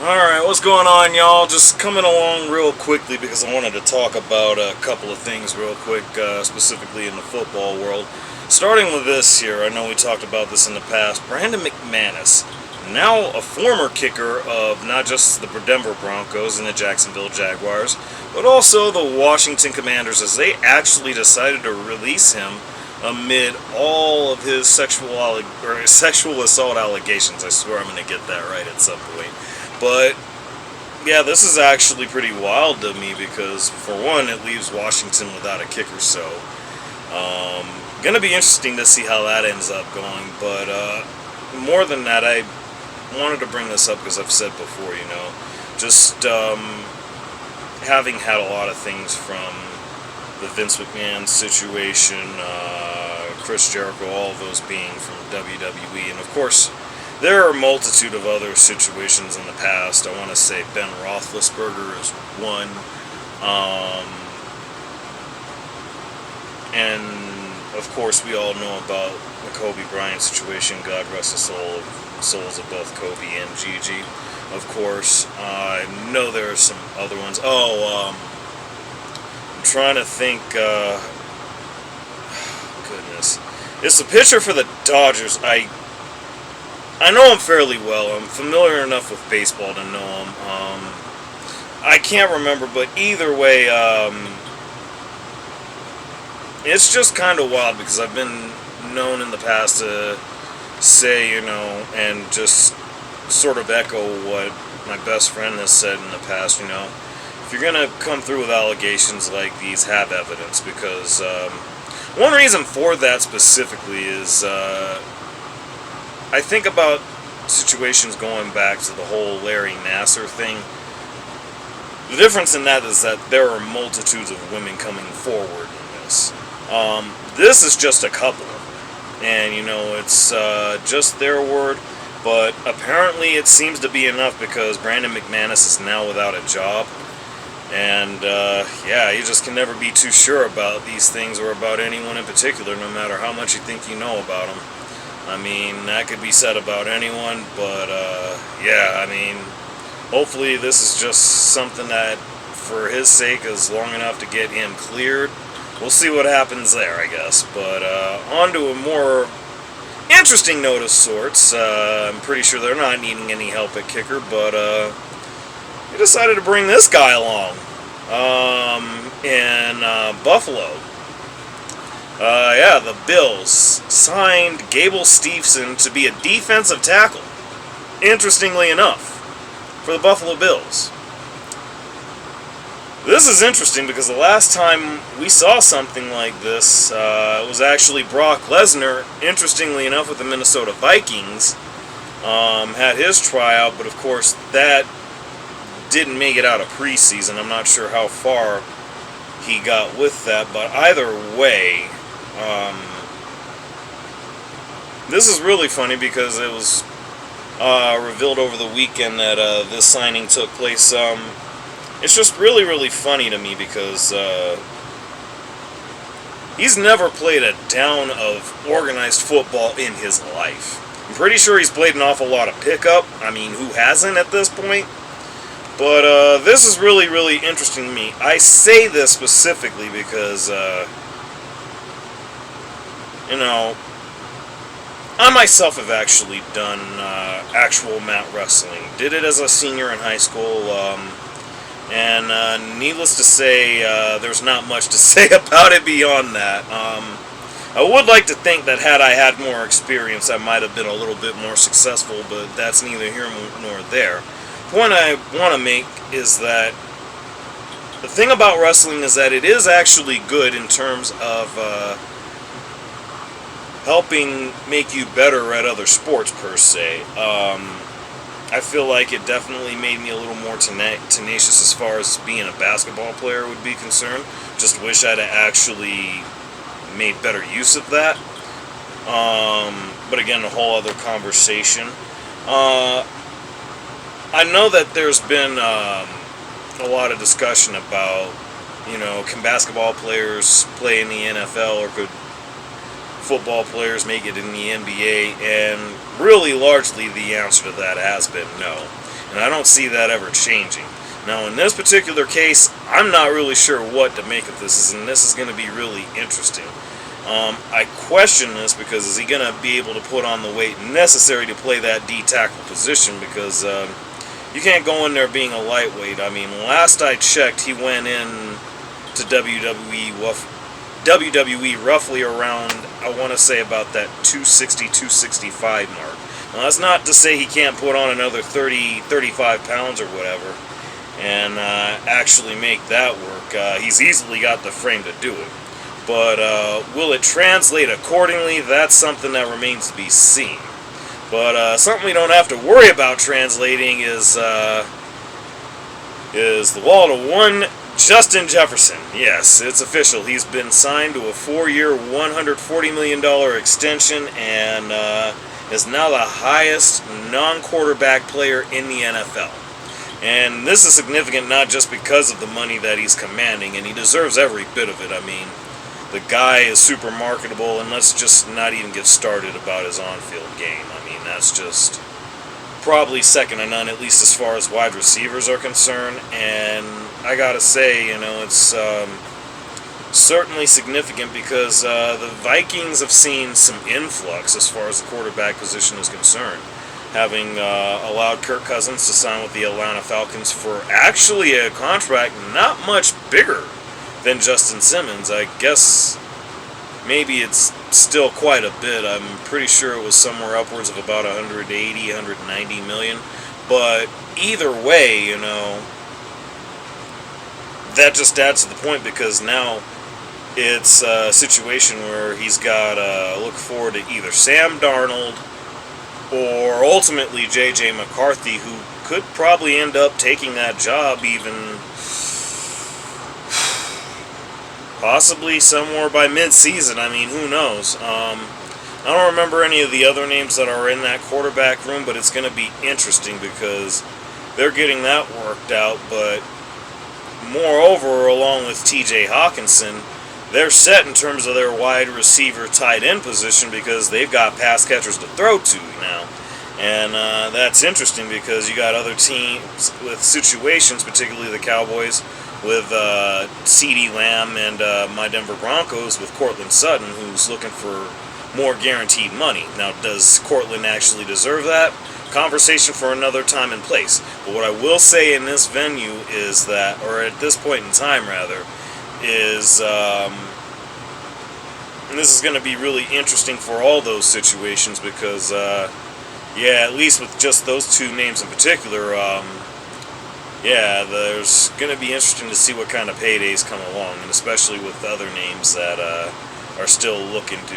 Alright, what's going on, y'all? Just coming along real quickly because I wanted to talk about a couple of things real quick, specifically in the football world. Starting with this here, I know we talked about this in the past. Brandon McManus, now a former kicker of not just the Denver Broncos and the Jacksonville Jaguars, but also the Washington Commanders, as they actually decided to release him amid all of his sexual assault allegations. I swear I'm going to get that right at some point. But yeah, this is actually pretty wild to me because, for one, it leaves Washington without a kicker. So, gonna be interesting to see how that ends up going. But more than that, I wanted to bring this up because I've said before, just having had a lot of things from the Vince McMahon situation, Chris Jericho, all of those being from WWE, and of course there are a multitude of other situations in the past. I want to say Ben Roethlisberger is one. And of course, we all know about the Kobe Bryant situation. God rest the souls of both Kobe and Gigi. Of course, I know there are some other ones. I'm trying to think. Goodness, it's the pitcher for the Dodgers. I know him fairly well. I'm familiar enough with baseball to know him. I can't remember, but either way, it's just kind of wild because I've been known in the past to say, and just sort of echo what my best friend has said in the past, if you're going to come through with allegations like these, have evidence, because one reason for that specifically is I think about situations going back to the whole Larry Nassar thing. The difference in that is that there are multitudes of women coming forward in this. This is just a couple, and it's just their word. But apparently, it seems to be enough because Brandon McManus is now without a job, and yeah, you just can never be too sure about these things or about anyone in particular, no matter how much you think you know about them. I mean, that could be said about anyone, but yeah, I mean, hopefully this is just something that, for his sake, is long enough to get him cleared. We'll see what happens there, I guess. But on to a more interesting note of sorts. I'm pretty sure they're not needing any help at kicker, but he decided to bring this guy along in Buffalo. Yeah, the Bills signed Gable Steveson to be a defensive tackle, interestingly enough, for the Buffalo Bills. This is interesting because the last time we saw something like this was actually Brock Lesnar, interestingly enough, with the Minnesota Vikings, had his tryout, but of course that didn't make it out of preseason. I'm not sure how far he got with that, but either way, this is really funny because it was revealed over the weekend that this signing took place. It's just really, really funny to me because he's never played a down of organized football in his life. I'm pretty sure he's played an awful lot of pickup. I mean, who hasn't at this point? But this is really, really interesting to me. I say this specifically because, I myself have actually done actual mat wrestling. Did it as a senior in high school, and needless to say, there's not much to say about it beyond that. I would like to think that had I had more experience, I might have been a little bit more successful, but that's neither here nor there. The point I want to make is that the thing about wrestling is that it is actually good in terms of helping make you better at other sports, per se. I feel like it definitely made me a little more tenacious as far as being a basketball player would be concerned. Just wish I'd actually made better use of that. But again, a whole other conversation. I know that there's been a lot of discussion about, can basketball players play in the NFL, or could football players make it in the NBA? And really, largely, the answer to that has been no. and I don't see that ever changing. Now, in this particular case, I'm not really sure what to make of this, and this is going to be really interesting. I question this because is he going to be able to put on the weight necessary to play that D tackle position? Because you can't go in there being a lightweight. I mean, last I checked, he went in to WWE roughly around, I want to say about that 260, 265 mark. Now, that's not to say he can't put on another 30, 35 pounds or whatever and actually make that work. He's easily got the frame to do it. But will it translate accordingly? That's something that remains to be seen. But something we don't have to worry about translating is the wall to one Justin Jefferson. Yes, it's official. He's been signed to a 4-year, $140 million extension and is now the highest non-quarterback player in the NFL. And this is significant not just because of the money that he's commanding, and he deserves every bit of it. I mean, the guy is super marketable, and let's just not even get started about his on-field game. I mean, that's just probably second to none, at least as far as wide receivers are concerned. And I gotta say, it's certainly significant because the Vikings have seen some influx as far as the quarterback position is concerned, having allowed Kirk Cousins to sign with the Atlanta Falcons for actually a contract not much bigger than Justin Simmons. I guess maybe it's still quite a bit. I'm pretty sure it was somewhere upwards of about 180, 190 million. But either way, that just adds to the point because now it's a situation where he's got to look forward to either Sam Darnold or ultimately J.J. McCarthy, who could probably end up taking that job even possibly somewhere by mid-season. I mean, who knows? I don't remember any of the other names that are in that quarterback room, but it's going to be interesting because they're getting that worked out. But moreover, along with T.J. Hawkinson, they're set in terms of their wide receiver tight end position because they've got pass catchers to throw to now. And that's interesting because you got other teams with situations, particularly the Cowboys, with CeeDee Lamb and my Denver Broncos with Courtland Sutton, who's looking for more guaranteed money. Now, does Courtland actually deserve that? Conversation for another time and place. But what I will say in this venue is that, or at this point in time rather, is and this is going to be really interesting for all those situations because, at least with just those two names in particular, there's going to be interesting to see what kind of paydays come along, and especially with other names that are still looking to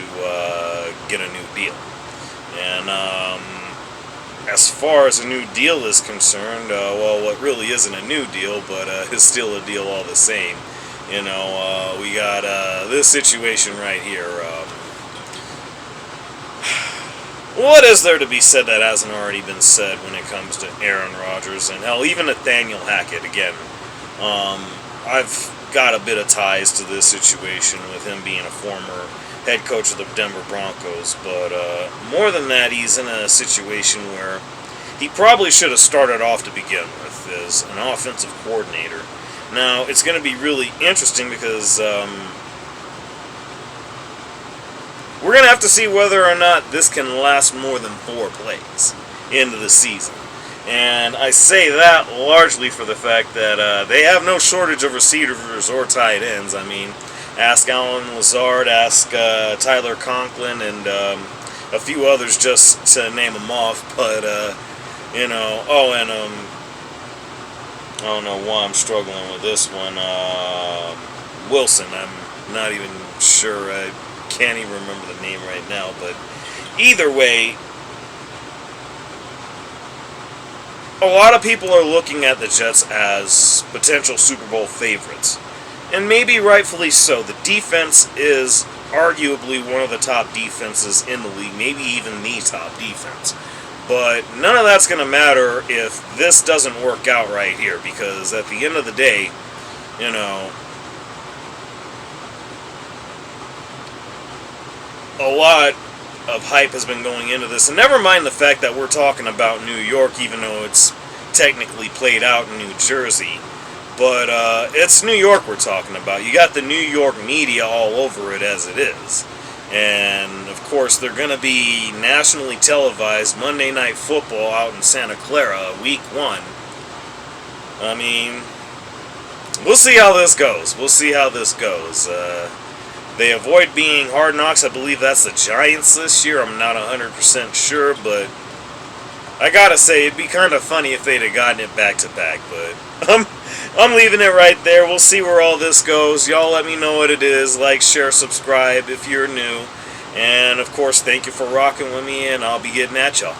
get a new deal. And as far as a new deal is concerned, what really isn't a new deal, but is still a deal all the same. We got this situation right here. What is there to be said that hasn't already been said when it comes to Aaron Rodgers and hell, even Nathaniel Hackett again? I've got a bit of ties to this situation with him being a former head coach of the Denver Broncos, but more than that, he's in a situation where he probably should have started off to begin with as an offensive coordinator. Now, it's going to be really interesting because we're going to have to see whether or not this can last more than 4 plays into the season. And I say that largely for the fact that they have no shortage of receivers or tight ends. I mean, ask Alan Lazard, ask Tyler Conklin, and a few others just to name them off. But, I don't know why I'm struggling with this one. Wilson, I'm not even sure. I can't even remember the name right now. But either way, a lot of people are looking at the Jets as potential Super Bowl favorites. And maybe rightfully so. The defense is arguably one of the top defenses in the league, maybe even the top defense. But none of that's going to matter if this doesn't work out right here, because at the end of the day, a lot of hype has been going into this. And never mind the fact that we're talking about New York, even though it's technically played out in New Jersey. But it's New York we're talking about. You got the New York media all over it as it is. And, of course, they're going to be nationally televised Monday Night Football out in Santa Clara, Week 1. I mean, we'll see how this goes. We'll see how this goes. They avoid being Hard Knocks. I believe that's the Giants this year. I'm not 100% sure, but I gotta say, it'd be kind of funny if they'd have gotten it back-to-back. But I'm leaving it right there. We'll see where all this goes. Y'all let me know what it is. Like, share, subscribe if you're new. And, of course, thank you for rocking with me, and I'll be getting at y'all.